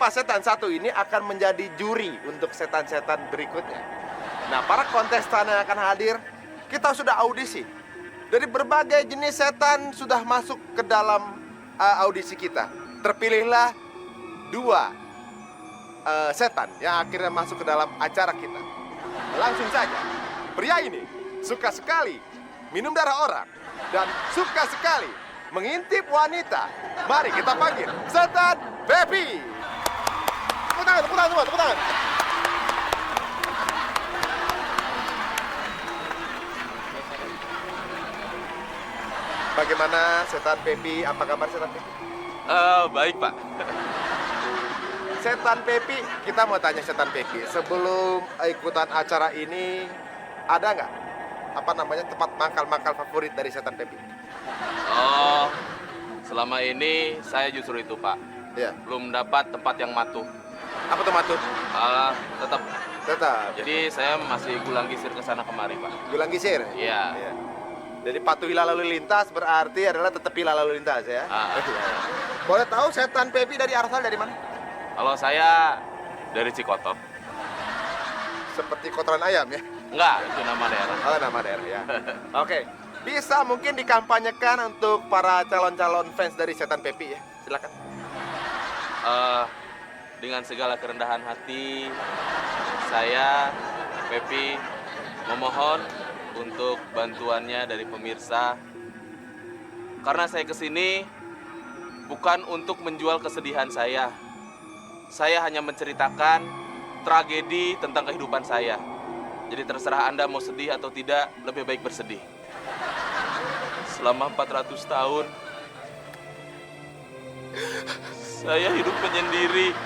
Bapak setan satu ini akan menjadi juri untuk setan-setan berikutnya. Nah, para kontestan yang akan hadir, kita sudah audisi. Dari berbagai jenis setan sudah masuk ke dalam audisi kita. Terpilihlah 2 setan yang akhirnya masuk ke dalam acara kita. Langsung saja, pria ini suka sekali minum darah orang dan suka sekali mengintip wanita. Mari kita panggil setan Pepi. Tepuk tangan, tepuk tangan semua, tepuk tangan. Bagaimana setan Pepi? Apa kabar setan Pepi? Baik, Pak. Setan Pepi, kita mau tanya setan Pepi. Sebelum ikutan acara ini, ada nggak tempat mangkal-mangkal favorit dari setan Pepi? Oh, selama ini saya justru itu, Pak. Iya. Belum dapat tempat yang matuh. Apa tuh matuh? Tetap. Tetap. Jadi saya masih gulang gisir ke sana kemari, Pak. Gulang gisir. Iya. Iya. Jadi patuhilah lalu lintas berarti adalah tetepilah lalu lintas ya. Boleh tahu setan Pepi dari asal dari mana? Kalau saya dari Cikoto. Seperti kotoran ayam ya? Enggak, itu nama daerah. Oh, nama daerah ya. Oke. Bisa mungkin dikampanyekan untuk para calon-calon fans dari setan Pepi ya. Silakan. Dengan segala kerendahan hati, saya, Pepi, memohon untuk bantuannya dari pemirsa. Karena saya kesini bukan untuk menjual kesedihan saya. Saya hanya menceritakan tragedi tentang kehidupan saya. Jadi terserah Anda mau sedih atau tidak, lebih baik bersedih. Selama 400 tahun, saya hidup menyendiri.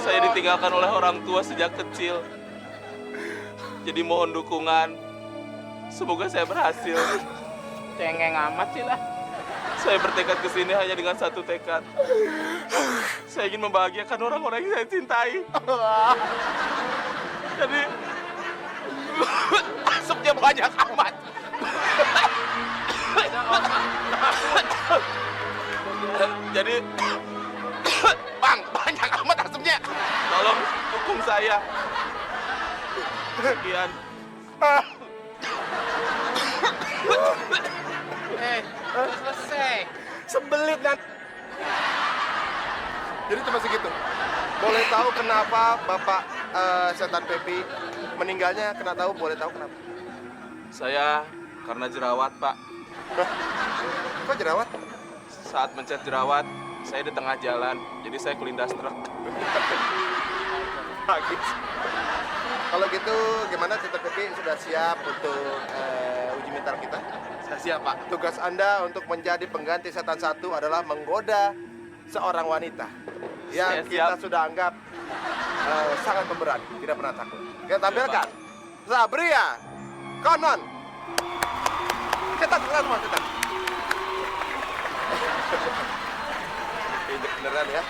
Saya ditinggalkan oleh orang tua sejak kecil. Jadi mohon dukungan. Semoga saya berhasil. Cengeng amat sih lah. Saya bertekad ke sini hanya dengan satu tekad. Saya ingin membahagiakan orang-orang yang saya cintai. Jadi asapnya banyak amat. Jadi Bang, banyak amat asapnya. Tolong dukung saya. Sekian. Selesai. Sembelit kan? Jadi cuma segitu. Boleh tahu kenapa Bapak setan Pepi meninggalnya? Boleh tahu kenapa? Saya karena jerawat, Pak. Kok jerawat? Saat mencet jerawat, saya di tengah jalan. Jadi saya kelindas truk. Bagus. Kalau gitu gimana setan Pepi sudah siap untuk uji mental kita? Saya siap, Pak. Tugas Anda untuk menjadi pengganti setan satu adalah menggoda seorang wanita yang Saya kita siap. sudah anggap sangat pemberani, tidak pernah takut. Kita tampilkan Sabria Konon. Setan, semua setan. Ini beneran ya.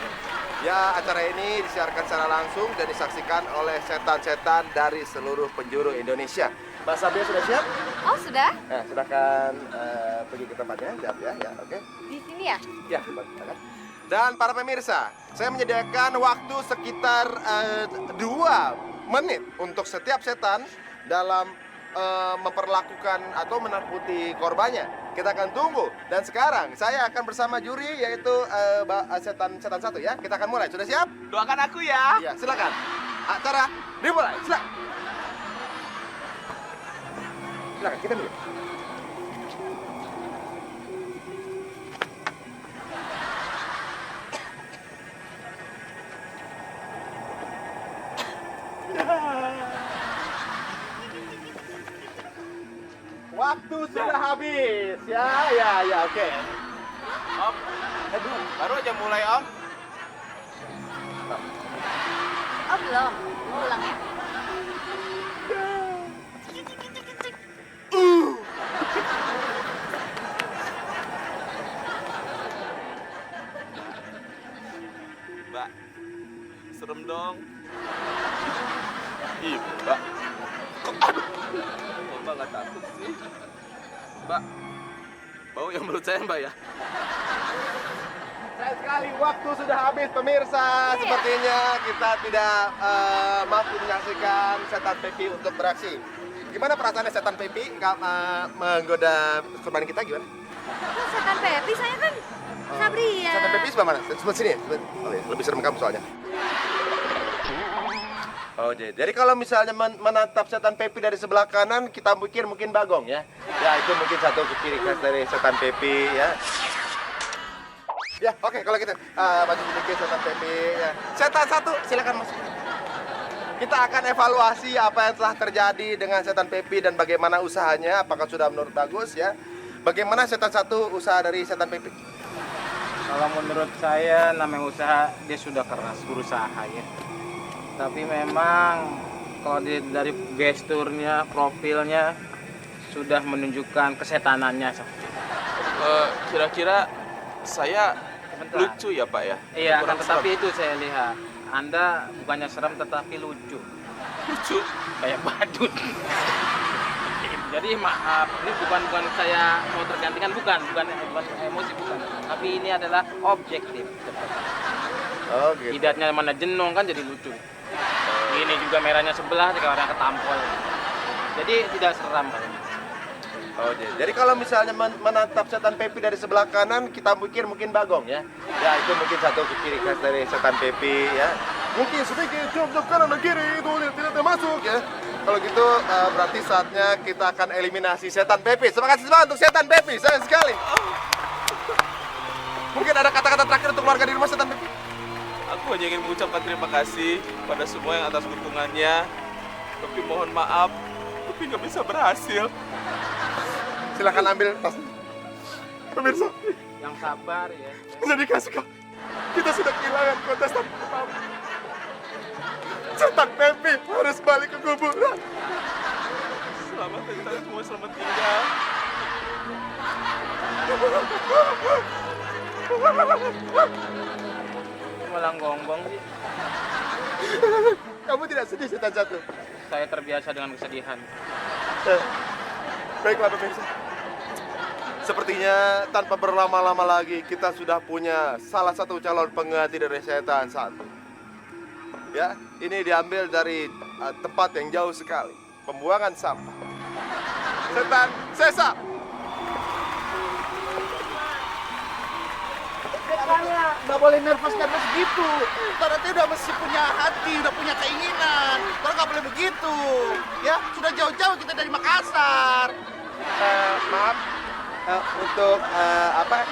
Ya, acara ini disiarkan secara langsung dan disaksikan oleh setan-setan dari seluruh penjuru Indonesia. Mbak Sabria sudah siap? Oh, sudah? Nah, silakan pergi ke tempatnya, siap ya, oke. Di sini ya? Ya, silakan. Dan para pemirsa, saya menyediakan waktu sekitar 2 menit untuk setiap setan dalam memperlakukan atau menakuti korbannya. Kita akan tunggu. Dan sekarang saya akan bersama juri yaitu setan satu ya. Kita akan mulai. Sudah siap? Doakan aku ya. Iya, silakan. Acara dimulai. Silakan. Silakan kita mulai. Waktu sudah habis. Ya, oke. Om, baru aja mulai, Om. Oh, belum. Mau ulang ya? Mbak, serem dong. Ih, Mbak. Aduh. Kok Mbak nggak takut sih? Mbak, bau yang menurut saya, Mbak ya? Sayang sekali waktu sudah habis pemirsa. Sepertinya kita tidak mampu menyaksikan setan Pepi untuk beraksi. Gimana perasaannya setan Pepi menggoda korban kita gimana? Kok setan Pepi? Saya kan Sabria. Setan Pepi sebelah mana? Sebelah sini ya? Oh iya, lebih serem kamu soalnya. Oh jadi kalau misalnya menatap setan Pepi dari sebelah kanan, kita pikir mungkin Bagong ya. Ya itu mungkin satu ciri khas dari setan Pepi ya. Ya oke kalau gitu maju sedikit setan Pepi ya. Setan satu silakan masuk. Kita akan evaluasi apa yang telah terjadi dengan setan Pepi dan bagaimana usahanya. Apakah sudah menurut bagus ya? Bagaimana setan satu usaha dari setan Pepi? Kalau menurut saya namanya usaha dia sudah keras berusaha ya. Tapi memang kalau dari gesturnya, profilnya sudah menunjukkan kesetanannya. Kira-kira saya Sebentar. lucu ya Pak ya? Iya, Kurang tetapi itu saya lihat Anda bukannya serem tetapi lucu, lucu. kayak badut. Jadi maaf, ini bukan saya mau tergantikan, bukan emosi bukan. Tapi ini adalah objektif. Oh gitu. Jidatnya mana jenong kan jadi lucu. Ini juga merahnya sebelah kayak orang ketampol. Jadi tidak seram Pak. Oh jadi kalau misalnya menatap setan Pepi dari sebelah kanan, kita pikir mungkin Bagong ya. Ya itu mungkin satu ciri khas dari setan Pepi ya. Mungkin sedikit jok kanan dan kiri itu tidak termasuk ya. Kalau gitu berarti saatnya kita akan eliminasi setan Pepi. Terima kasih banyak untuk setan Pepi, sayang sekali. Mungkin ada kata-kata terakhir untuk keluarga di rumah setan Pepi. Aku hanya ingin mengucapkan terima kasih pada semua yang atas dukungannya. Tapi mohon maaf, tapi nggak bisa berhasil. Silakan ambil tas. Pemirsa, Yang sabar ya. jadi kasih kita sudah kehilangan kontestan pertama. Setan Pepi harus balik ke kuburan. Selamat tinggal semua, selamat tinggal. Malah gonggong sih. Kamu tidak sedih setan satu? Saya terbiasa dengan kesedihan. Baiklah pemirsa. Sepertinya tanpa berlama-lama lagi kita sudah punya salah satu calon pengganti dari setan satu. Ya, ini diambil dari tempat yang jauh sekali, pembuangan sampah. Setan Sesa. Makanya nggak boleh nervous gitu. Nanti udah mesti punya hati, udah punya keinginan. Kalau nggak boleh begitu, ya sudah jauh-jauh kita dari Makassar. Maaf, untuk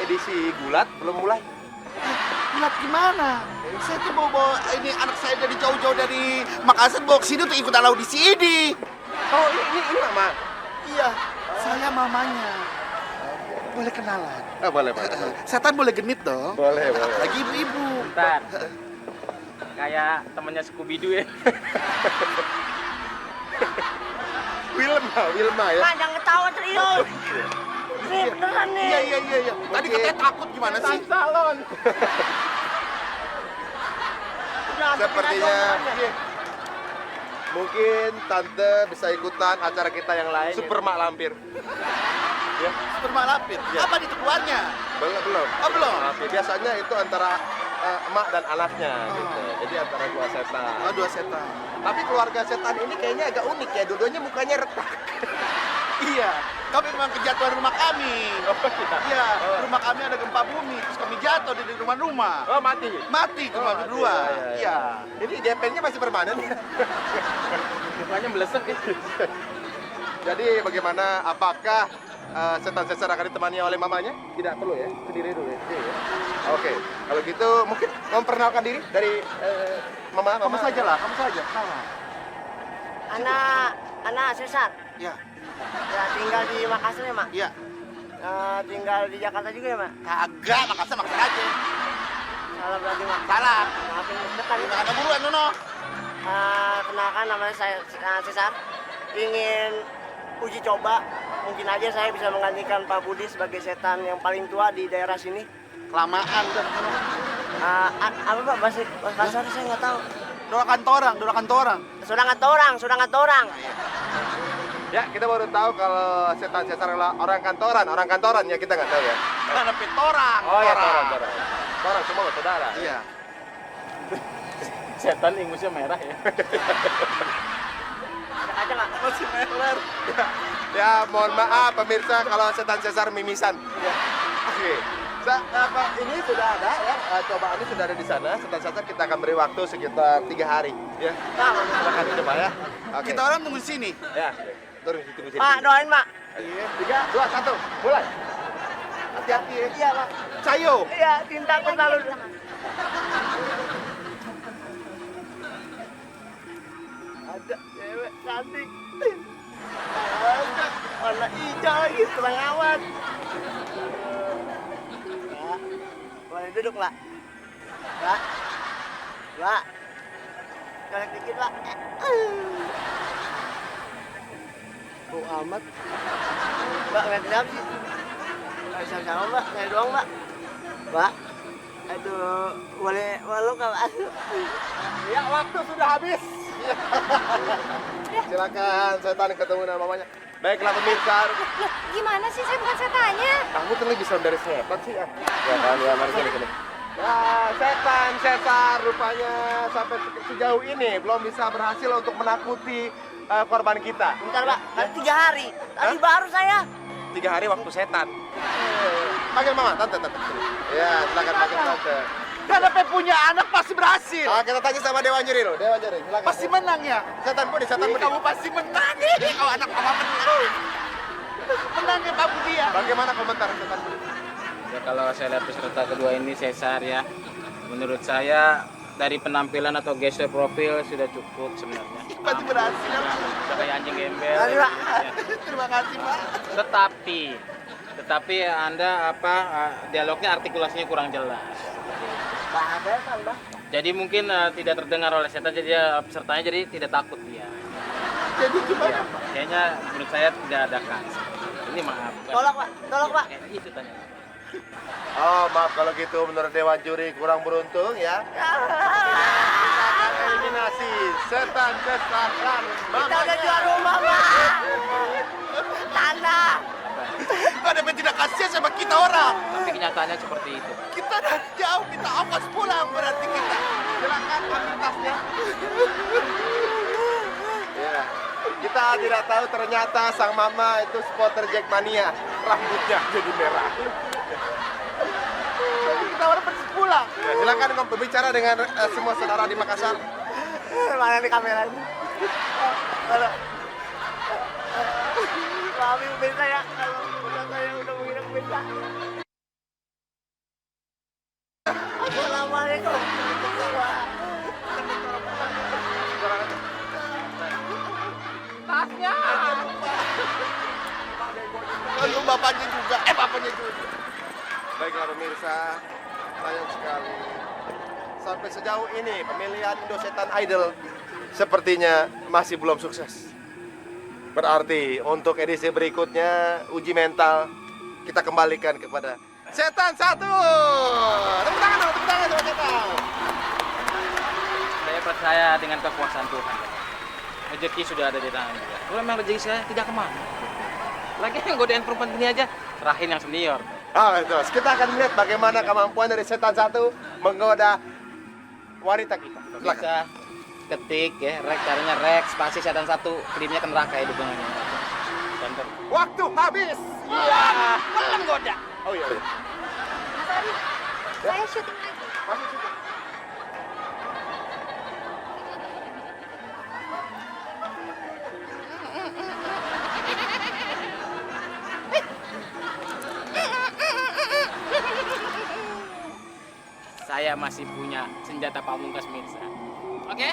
edisi gulat belum mulai. Lihat gimana? Saya tuh bawa ini anak saya dari jauh-jauh dari Makassar bawa ke sini untuk ikut audisi ini. Oh ini mama. Iya, saya mamanya. Boleh kenalan? Boleh. Setan boleh genit dong. Boleh. Lagi ibu-ibu. Bentar. Kayak temannya Scooby Doo ya. Wilma ya. Jangan ketawa serius. Ini beneran nih. Iya. Tadi katanya takut gimana sih? Salon. Sepertinya mungkin tante bisa ikutan acara kita yang lain. Super Mak Lampir. Ya, Super Malapit. Iya. Apa di tujuannya? belum. Oh, belum. Tapi biasanya itu antara emak dan anaknya gitu. Jadi antara dua setan. Oh, dua setan. Tapi keluarga setan ini kayaknya agak unik ya. Dua-duanya mukanya retak. Iya, kami memang kejatuhan rumah kami. Iya, rumah kami ada gempa bumi, terus kami jatuh di rumah-rumah. Oh, mati. Mati rumah kedua. Iya. Ini DP-nya masih permanen. Mukanya melesek ya. Jadi bagaimana? Apakah setan Sesar akan ditemani oleh mamanya? Tidak perlu ya, sendiri dulu ya. Sendiri ya. Oke, kalau gitu mungkin memperkenalkan diri dari mama. Kamu saja lah, kamu saja. Anak Sesar. Iya. Ya tinggal di Makassar ya, Mak? Iya. Tinggal di Jakarta juga ya, Mak? Kagak, Makassar aja. Salah berarti, Mak. Salah. Maafin dekat. Enggak ada buruan, Nono. Kenalkan namanya saya Sesar. Ingin uji coba. Mungkin aja saya bisa menggantikan Pak Budi sebagai setan yang paling tua di daerah sini. Kelamaan dah, Nono. Apa Pak bahasa kasar saya nggak tahu. Doakan torang. Sudah nggak orang. Ya, kita baru tahu kalau setan Sesar adalah orang kantoran ya kita nggak tahu ya. Kan ada petorang. Oh ya, torang. toran. Orang semua saudara. Iya. Setan ingusnya merah ya. Ada nggak? Masih meler. Ya, mohon maaf pemirsa kalau setan Cesar mimisan. Oke. Ini sudah ada ya, cobaan ini sudah ada di sana. Setan Cesar kita akan beri waktu sekitar 3 hari. Ya, silakan coba ya. Oke. Kita orang tunggu sini. Ya, turun tunggu sini. Pak, doain, Pak. Iya, 3, 2, 1, mulai. Hati-hati ya. Iya, Pak. Cayo. Iya, bintang selalu. Ada cewek cantik. Ada warna hijau lagi, terang awan. Mbak, boleh duduk, Mbak. Mbak. Mbak. Colek dikit, Mbak. Bau amat. Mbak, ngeliatin apa sih? Ayo sama-sama, Mbak. Saya doang, Mbak. Mbak. Aduh, boleh meluk nggak, Mbak? Ya, waktu sudah habis. Silakan, setan ketemu dengan mamanya. Baiklah pemirsa. Loh, gimana sih? Saya bukan setannya. Kamu tuh lebih serem dari setan sih ya. Ya kan, ya mari sini. Ya, setan, Cesar rupanya sampai sejauh ini belum bisa berhasil untuk menakuti korban kita. Bentar, Pak. Kan 3 hari. Tadi baru saya. 3 hari waktu setan. Panggil mama, tante. Ya, silakan panggil tante. Karena punya anak pasti berhasil. Kita tanya sama Dewan Juri loh, Dewan Juri, silakan. Pasti menang ya. Setan Budi. Kamu pasti menang nih. Kalau anak mama menang. Menang ya Pak Budi ya. Bagaimana komentar setan Budi? Ya kalau saya lihat peserta kedua ini Cesar ya, menurut saya dari penampilan atau gestur profil sudah cukup sebenarnya. Pasti berhasil ya Pak. Udah kayak anjing gembel. Tadi, Pak. Ya. Terima kasih Pak. Tetapi Anda dialognya artikulasinya kurang jelas. Pak, setan, Pak. Jadi mungkin tidak terdengar oleh setan, jadi pesertanya jadi tidak takut dia. Jadi gimana? Ya, kayaknya menurut saya tidak ada kans. Ini maaf. Tolak, Pak. Tolak, Pak. Itu tanya. Oh, maaf kalau gitu menurut Dewan Juri kurang beruntung ya. Kita akan eliminasi setan Cesar dan Kita udah mamanya. jual rumah, Pak. Tanah. Kau ada tidak kasihan sama kita orang. Tapi kenyataannya seperti itu. Kita dah jauh, kita ongkos pulang berarti kita. Silakan ambil tasnya. Ya. Kita tidak tahu ternyata sang mama itu supporter Jackmania. Rambutnya jadi merah. Kita orang pergi pulang. Ya, silakan kamu berbicara dengan semua saudara di Makassar. Mana nih kameranya? Halo. Maafin pemirsa ya, kalau saya udah mengira pemirsa. Assalamualaikum. Tasnya. Lalu bapaknya juga. Bapaknya juga. Baiklah pemirsa, sayang sekali. Sampai sejauh ini pemilihan Indosetan Idol sepertinya masih belum sukses. Berarti untuk edisi berikutnya uji mental kita kembalikan kepada Setan 1. Tepuk tangan dong, tepuk tangan sama setan. Saya percaya dengan kekuasaan Tuhan. Rezeki sudah ada di tangan dia. Kalau memang rezeki saya tidak kemana. Lagi yang godain perempuan gini aja, serahin yang senior. Terus kita akan melihat bagaimana kemampuan dari Setan 1 menggoda wanita kita. Silakan. Bisa ketik ya, caranya rek, spasi setan 1, kirimnya ke neraka ya dukungannya. Contoh. Waktu habis. Belum goda. Oh iya. Mas Adi, saya syuting lagi. Masih cukup. Saya masih punya senjata pamungkas Mirza. Oke?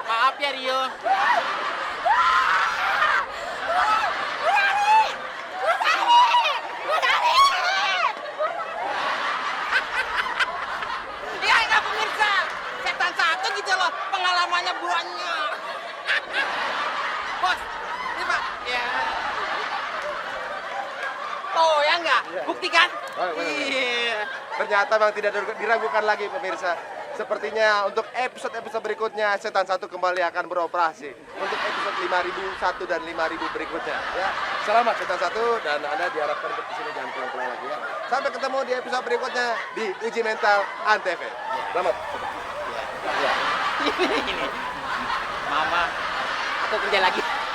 Maaf ya Rio. Ya enggak pemirsa, setan 1 gitu loh, pengalamannya banyak. Bos, ini Pak. Ya. Tuh ya enggak, buktikan. Baik. Iya. Ternyata memang tidak diragukan lagi pemirsa. Sepertinya untuk episode-episode berikutnya Setan 1 kembali akan beroperasi. Untuk episode 5001 dan 5000 berikutnya ya. Selamat Setan 1 dan Anda diharapkan untuk kesini jangan pulang-pulang lagi ya. Sampai ketemu di episode berikutnya di Uji Mental Antv. Selamat. Ini. Mama, aku kerja lagi.